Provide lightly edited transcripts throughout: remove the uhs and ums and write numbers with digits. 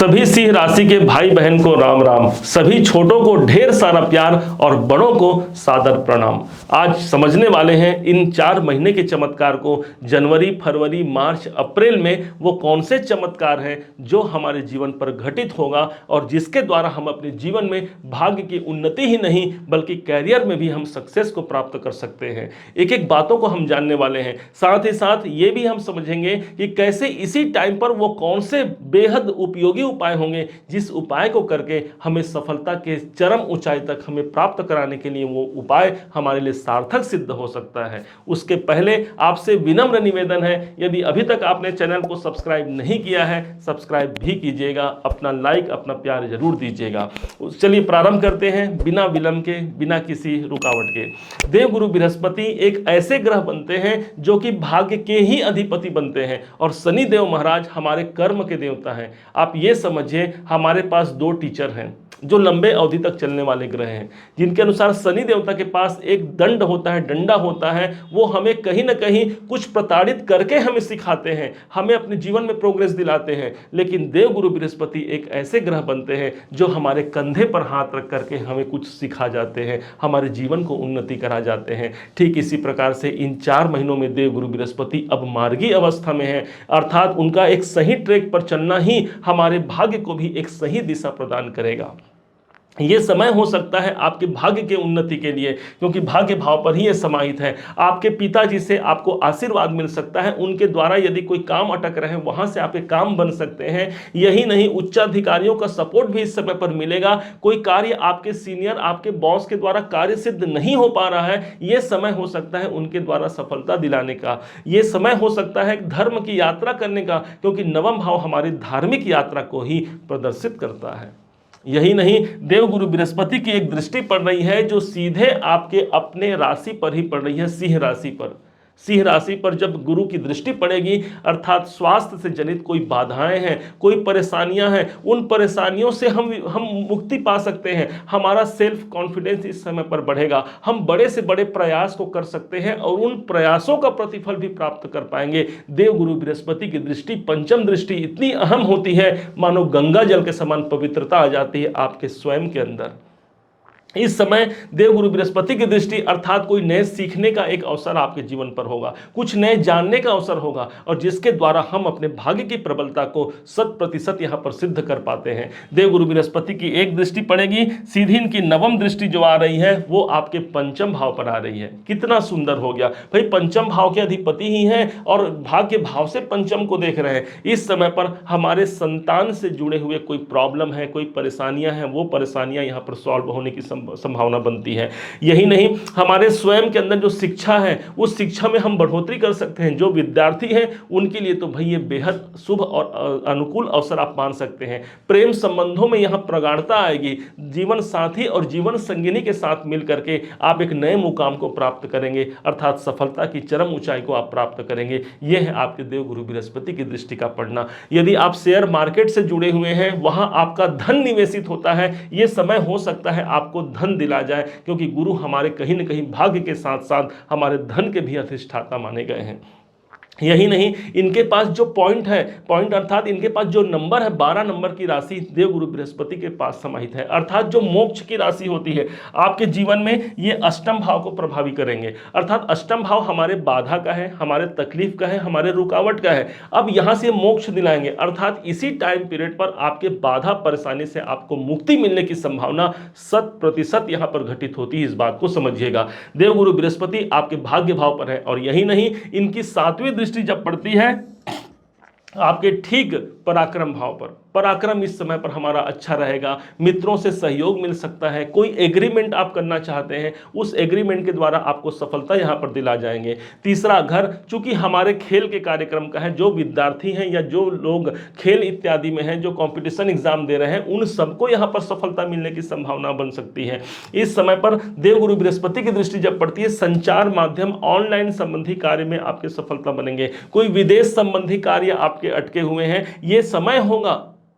सभी सिंह राशि के भाई बहन को राम राम। सभी छोटों को ढेर सारा प्यार और बड़ों को सादर प्रणाम। आज समझने वाले हैं इन 4 महीने के चमत्कार को। जनवरी, फरवरी, मार्च, अप्रैल में वो कौन से चमत्कार हैं जो हमारे जीवन पर घटित होगा और जिसके द्वारा हम अपने जीवन में भाग्य की उन्नति ही नहीं बल्कि कैरियर में भी हम सक्सेस को प्राप्त कर सकते हैं। एक एक बातों को हम जानने वाले हैं। साथ ही साथ ये भी हम समझेंगे कि कैसे इसी टाइम पर वो कौन से बेहद उपयोगी उपाय होंगे जिस उपाय को करके हमें सफलता के चरम ऊंचाई तक हमें प्राप्त कराने के लिए वो उपाय हमारे लिए सार्थक सिद्ध हो सकता है। उसके पहले आपसे विनम्र निवेदन है, यदि अभी तक आपने चैनल को सब्सक्राइब नहीं किया है सब्सक्राइब भी कीजिएगा, अपना लाइक अपना प्यार जरूर दीजिएगा। चलिए प्रारंभ करते हैं बिना विलंब के, बिना किसी रुकावट के। देवगुरु बृहस्पति एक ऐसे ग्रह बनते हैं जो कि भाग्य के ही अधिपति बनते हैं और शनि देव महाराज हमारे कर्म के देवता हैं। आप ये समझिए हमारे पास 2 टीचर हैं जो लंबे अवधि तक चलने वाले ग्रह हैं, जिनके अनुसार शनि देवता के पास एक दंड होता है, डंडा होता है। वो हमें कहीं ना कहीं कुछ प्रताड़ित करके हमें सिखाते हैं, हमें अपने जीवन में प्रोग्रेस दिलाते हैं। लेकिन देवगुरु बृहस्पति एक ऐसे ग्रह बनते हैं जो हमारे कंधे पर हाथ रख करके हमें कुछ सिखा जाते हैं, हमारे जीवन को उन्नति करा जाते हैं। ठीक इसी प्रकार से इन 4 महीनों में देवगुरु बृहस्पति अब मार्गी अवस्था में है, अर्थात उनका एक सही ट्रैक पर चलना ही हमारे भाग्य को भी एक सही दिशा प्रदान करेगा। ये समय हो सकता है आपके भाग्य के उन्नति के लिए, क्योंकि भाग्य भाव पर ही ये समाहित है। आपके पिताजी से आपको आशीर्वाद मिल सकता है, उनके द्वारा यदि कोई काम अटक रहे हैं वहां से आपके काम बन सकते हैं। यही नहीं, उच्चाधिकारियों का सपोर्ट भी इस समय पर मिलेगा। कोई कार्य आपके सीनियर आपके बॉस के द्वारा कार्य सिद्ध नहीं हो पा रहा है, ये समय हो सकता है उनके द्वारा सफलता दिलाने का। ये समय हो सकता है धर्म की यात्रा करने का, क्योंकि नवम भाव हमारी धार्मिक यात्रा को ही प्रदर्शित करता है। यही नहीं, देवगुरु बृहस्पति की एक दृष्टि पड़ रही है जो सीधे आपके अपने राशि पर ही पड़ रही है, सिंह राशि पर। सिंह राशि पर जब गुरु की दृष्टि पड़ेगी, अर्थात स्वास्थ्य से जनित कोई बाधाएं हैं, कोई परेशानियां हैं, उन परेशानियों से हम मुक्ति पा सकते हैं। हमारा सेल्फ कॉन्फिडेंस इस समय पर बढ़ेगा, हम बड़े से बड़े प्रयास को कर सकते हैं और उन प्रयासों का प्रतिफल भी प्राप्त कर पाएंगे। देवगुरु बृहस्पति की दृष्टि, पंचम दृष्टि इतनी अहम होती है मानो गंगा जल के समान पवित्रता आ जाती है आपके स्वयं के अंदर। इस समय देवगुरु बृहस्पति की दृष्टि अर्थात कोई नए सीखने का एक अवसर आपके जीवन पर होगा, कुछ नए जानने का अवसर होगा और जिसके द्वारा हम अपने भाग्य की प्रबलता को 100% यहाँ पर सिद्ध कर पाते हैं। देवगुरु बृहस्पति की एक दृष्टि पड़ेगी, सीधी इनकी नवम दृष्टि जो आ रही है वो आपके पंचम भाव पर आ रही है। कितना सुंदर हो गया भाई, पंचम भाव के अधिपति ही हैं और भाग्य भाव से पंचम को देख रहे हैं। इस समय पर हमारे संतान से जुड़े हुए कोई प्रॉब्लम है, कोई परेशानियां हैं, वो परेशानियां यहाँ पर सॉल्व होने की संभावना बनती है। यही नहीं, हमारे स्वयं के अंदर जो शिक्षा है उस शिक्षा में हम बढ़ोतरी कर सकते हैं। जो विद्यार्थी हैं उनके लिए तो भाई ये बेहद शुभ और अनुकूल अवसर आप मान सकते हैं। प्रेम संबंधों में यहाँ प्रगाढ़ता आएगी, जीवन साथी और जीवन संगिनी के साथ मिलकर के आप एक नए मुकाम को प्राप्त करेंगे, अर्थात सफलता की चरम ऊंचाई को आप प्राप्त करेंगे। यह है आपके देवगुरु बृहस्पति की दृष्टि का पड़ना। यदि आप शेयर मार्केट से जुड़े हुए हैं, वहां आपका धन निवेशित होता है, यह समय हो सकता है आपको धन दिला जाए, क्योंकि गुरु हमारे कहीं न कहीं भाग्य के साथ साथ हमारे धन के भी अधिष्ठाता माने गए हैं। यही नहीं, इनके पास जो पॉइंट है, पॉइंट अर्थात इनके पास जो नंबर है, 12 नंबर की राशि देवगुरु बृहस्पति के पास समाहित है, अर्थात जो मोक्ष की राशि होती है आपके जीवन में, ये अष्टम भाव को प्रभावी करेंगे। अर्थात अष्टम भाव हमारे बाधा का है, हमारे तकलीफ का है, हमारे रुकावट का है। अब यहां से मोक्ष दिलाएंगे, अर्थात इसी टाइम पीरियड पर आपके बाधा परेशानी से आपको मुक्ति मिलने की संभावना 100% यहां पर घटित होती है। इस बात को समझिएगा। देवगुरु बृहस्पति आपके भाग्य भाव पर है और यही नहीं, इनकी 7वीं दृष्टि जब पड़ती है आपके ठीक पराक्रम भाव पर। पराक्रम इस समय पर हमारा अच्छा रहेगा, मित्रों से सहयोग मिल सकता है, कोई एग्रीमेंट आप करना चाहते हैं उस एग्रीमेंट के द्वारा आपको सफलता यहां पर दिला जाएंगे। तीसरा घर, चूंकि हमारे खेल के कार्यक्रम का है, जो विद्यार्थी हैं या जो लोग खेल इत्यादि में हैं, जो कंपटीशन एग्जाम दे रहे हैं, उन सबको यहां पर सफलता मिलने की संभावना बन सकती है। इस समय पर देवगुरु बृहस्पति की दृष्टि जब पड़ती है, संचार माध्यम ऑनलाइन संबंधी कार्य में आपके सफलता बनेंगे। कोई विदेश संबंधी कार्य आपके अटके हुए हैं, ये समय होगा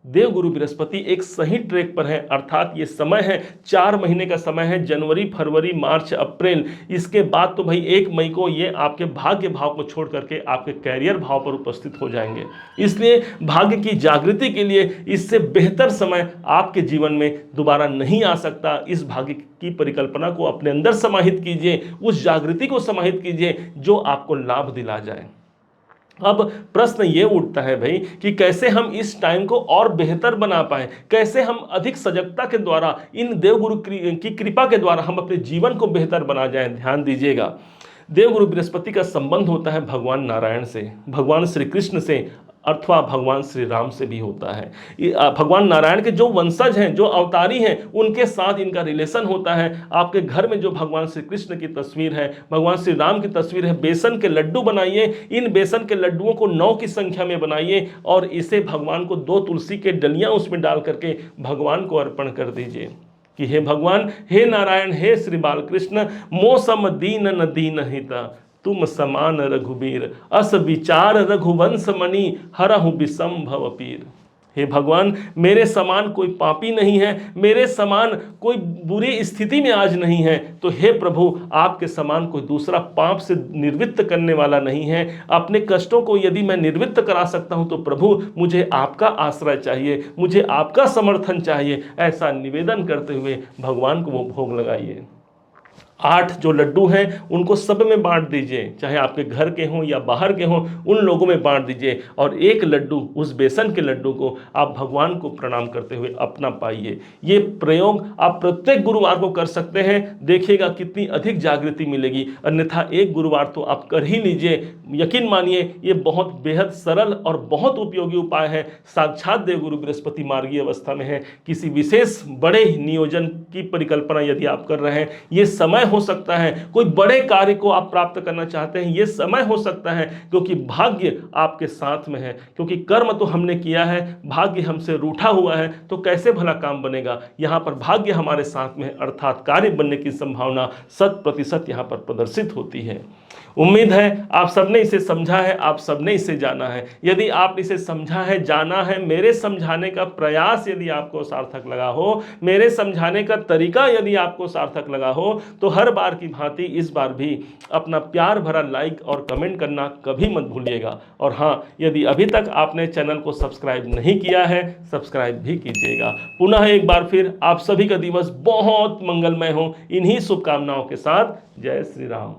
देवगुरु बृहस्पति एक सही ट्रैक पर है, अर्थात ये समय है 4 महीने का समय है, जनवरी फरवरी मार्च अप्रैल, इसके बाद तो भाई 1 मई को ये आपके भाग्य भाव को छोड़ करके आपके कैरियर भाव पर उपस्थित हो जाएंगे। इसलिए भाग्य की जागृति के लिए इससे बेहतर समय आपके जीवन में दोबारा नहीं आ सकता। इस भाग्य की परिकल्पना को अपने अंदर समाहित कीजिए, उस जागृति को समाहित कीजिए जो आपको लाभ दिला जाए। अब प्रश्न ये उठता है भाई कि कैसे हम इस टाइम को और बेहतर बना पाए, कैसे हम अधिक सजगता के द्वारा इन देवगुरु की कृपा के द्वारा हम अपने जीवन को बेहतर बना जाए। ध्यान दीजिएगा, देवगुरु बृहस्पति का संबंध होता है भगवान नारायण से, भगवान श्री कृष्ण से, अथवा भगवान श्री राम से भी होता है। भगवान नारायण के जो वंशज हैं, जो अवतारी हैं, उनके साथ इनका रिलेशन होता है। आपके घर में जो भगवान श्री कृष्ण की तस्वीर है, भगवान श्री राम की तस्वीर है, बेसन के लड्डू बनाइए, इन बेसन के लड्डुओं को 9 की संख्या में बनाइए और इसे भगवान को 2 तुलसी के डलियां उसमें डाल करके भगवान को अर्पण कर दीजिए कि हे भगवान, हे नारायण, हे श्री बालकृष्ण, मोसम दीन न दीन हिता, तुम समान रघुबीर, अस विचार रघुवंश मणि, हरहु विसंभव पीर। हे भगवान, मेरे समान कोई पापी नहीं है, मेरे समान कोई बुरी स्थिति में आज नहीं है, तो हे प्रभु, आपके समान कोई दूसरा पाप से निर्वृत्त करने वाला नहीं है। अपने कष्टों को यदि मैं निर्वृत्त करा सकता हूं तो प्रभु मुझे आपका आश्रय चाहिए, मुझे आपका समर्थन चाहिए। ऐसा निवेदन करते हुए भगवान को वो भोग लगाइए। 8 जो लड्डू हैं उनको सब में बांट दीजिए, चाहे आपके घर के हों या बाहर के हों, उन लोगों में बांट दीजिए और 1 लड्डू, उस बेसन के लड्डू को आप भगवान को प्रणाम करते हुए अपना पाइए। ये प्रयोग आप प्रत्येक गुरुवार को कर सकते हैं, देखिएगा कितनी अधिक जागृति मिलेगी। अन्यथा 1 गुरुवार तो आप कर ही लीजिए। यकीन मानिए ये बहुत बेहद सरल और बहुत उपयोगी उपाय है। साक्षात देवगुरु बृहस्पति मार्गीय अवस्था में है, किसी विशेष बड़े नियोजन की परिकल्पना यदि आप कर रहे हैं, ये समय हो सकता है, कोई बड़े कार्य को आप प्राप्त करना चाहते हैं, ये समय हो सकता है, क्योंकि भाग्य आपके साथ में है। क्योंकि कर्म तो हमने किया है, भाग्य हमसे रूठा हुआ है, तो कैसे भला काम बनेगा। यहां पर भाग्य हमारे साथ में है, अर्थात कार्य बनने की संभावना 100% यहां पर प्रदर्शित होती है। उम्मीद है आप सबने इसे समझा है, आप सबने इसे जाना है। यदि आप इसे समझा है, जाना है, मेरे समझाने का प्रयास यदि आपको सार्थक लगा हो, मेरे समझाने का तरीका यदि आपको सार्थक लगा हो, तो हर बार की भांति इस बार भी अपना प्यार भरा लाइक और कमेंट करना कभी मत भूलिएगा। और हाँ, यदि अभी तक आपने चैनल को सब्सक्राइब नहीं किया है, सब्सक्राइब भी कीजिएगा। पुनः एक बार फिर आप सभी का दिवस बहुत मंगलमय हो, इन्हीं शुभकामनाओं के साथ। जय श्री राम।